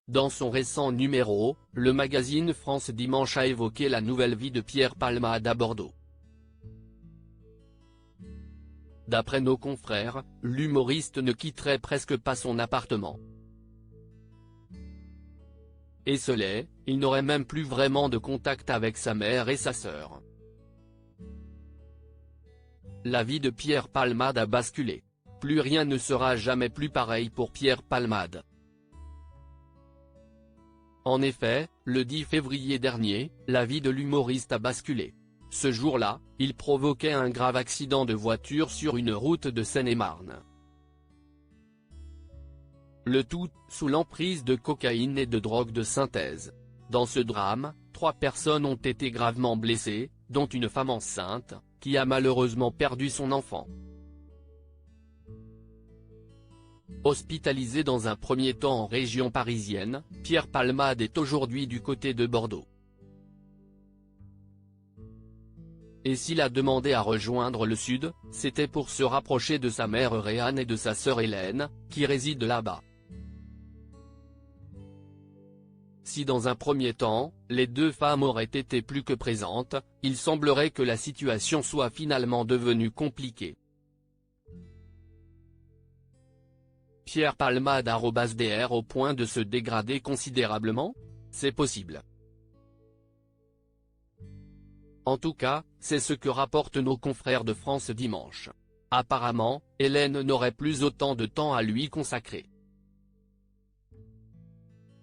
Dans son récent numéro, le magazine France Dimanche a évoqué la nouvelle vie de Pierre Palmade à Bordeaux. D'après nos confrères, l'humoriste ne quitterait presque pas son appartement. Esselé, il n'aurait même plus vraiment de contact avec sa mère et sa sœur. La vie de Pierre Palmade a basculé. Plus rien ne sera jamais plus pareil pour Pierre Palmade. En effet, le 10 février dernier, la vie de l'humoriste a basculé. Ce jour-là, il provoquait un grave accident de voiture sur une route de Seine-et-Marne. Le tout, sous l'emprise de cocaïne et de drogue de synthèse. Dans ce drame, 3 personnes ont été gravement blessées, dont une femme enceinte, qui a malheureusement perdu son enfant. Hospitalisé dans un premier temps en région parisienne, Pierre Palmade est aujourd'hui du côté de Bordeaux. Et s'il a demandé à rejoindre le sud, c'était pour se rapprocher de sa mère Réanne et de sa sœur Hélène, qui résident là-bas. Si dans un premier temps, les 2 femmes auraient été plus que présentes, il semblerait que la situation soit finalement devenue compliquée. Pierre Palmade _dr au point de se dégrader considérablement? C'est possible. En tout cas, c'est ce que rapportent nos confrères de France Dimanche. Apparemment, Hélène n'aurait plus autant de temps à lui consacrer.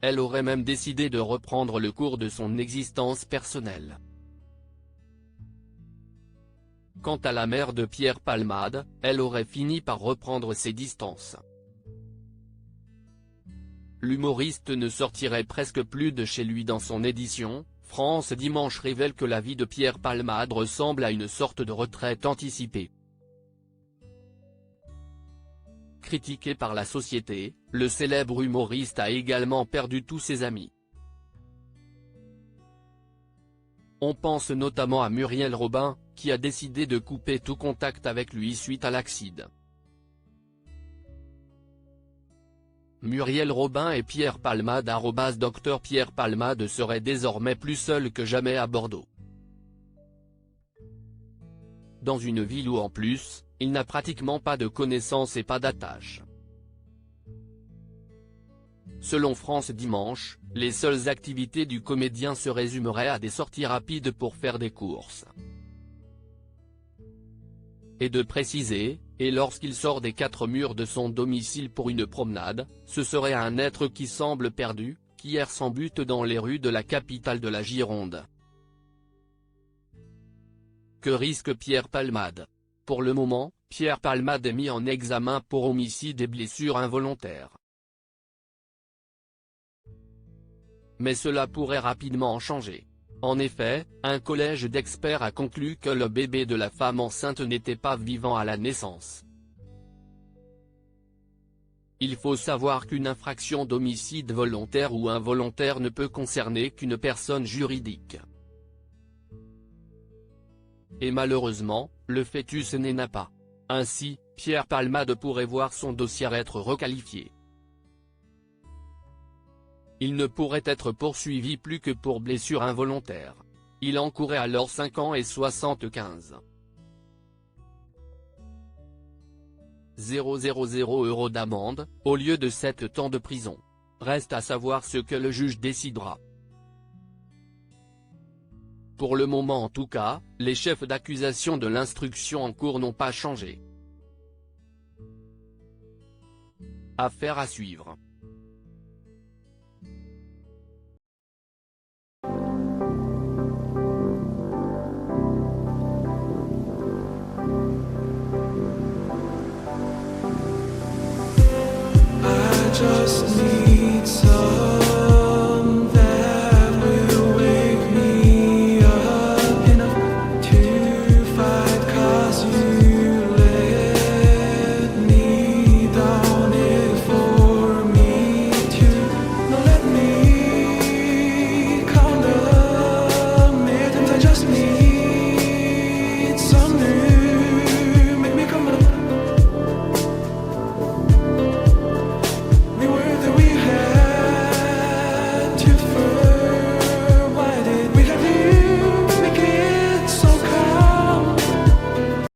Elle aurait même décidé de reprendre le cours de son existence personnelle. Quant à la mère de Pierre Palmade, elle aurait fini par reprendre ses distances. L'humoriste ne sortirait presque plus de chez lui. Dans son édition, France Dimanche révèle que la vie de Pierre Palmade ressemble à une sorte de retraite anticipée. Critiqué par la société, le célèbre humoriste a également perdu tous ses amis. On pense notamment à Muriel Robin, qui a décidé de couper tout contact avec lui suite à l'accident. Muriel Robin et Pierre Palmade _Dr Pierre Palmade serait désormais plus seul que jamais à Bordeaux. Dans une ville où en plus, il n'a pratiquement pas de connaissances et pas d'attaches. Selon France Dimanche, les seules activités du comédien se résumeraient à des sorties rapides pour faire des courses. Et de préciser, et lorsqu'il sort des 4 murs de son domicile pour une promenade, ce serait un être qui semble perdu, qui erre sans but dans les rues de la capitale de la Gironde. Que risque Pierre Palmade? Pour le moment, Pierre Palmade est mis en examen pour homicide et blessure involontaire. Mais cela pourrait rapidement changer. En effet, un collège d'experts a conclu que le bébé de la femme enceinte n'était pas vivant à la naissance. Il faut savoir qu'une infraction d'homicide volontaire ou involontaire ne peut concerner qu'une personne juridique. Et malheureusement, le fœtus n'est pas. Ainsi, Pierre Palmade pourrait voir son dossier être requalifié. Il ne pourrait être poursuivi plus que pour blessure involontaire. Il encourait alors 5 ans et 75 000 € d'amende, au lieu de 7 ans de prison. Reste à savoir ce que le juge décidera. Pour le moment en tout cas, les chefs d'accusation de l'instruction en cours n'ont pas changé. Affaire à suivre.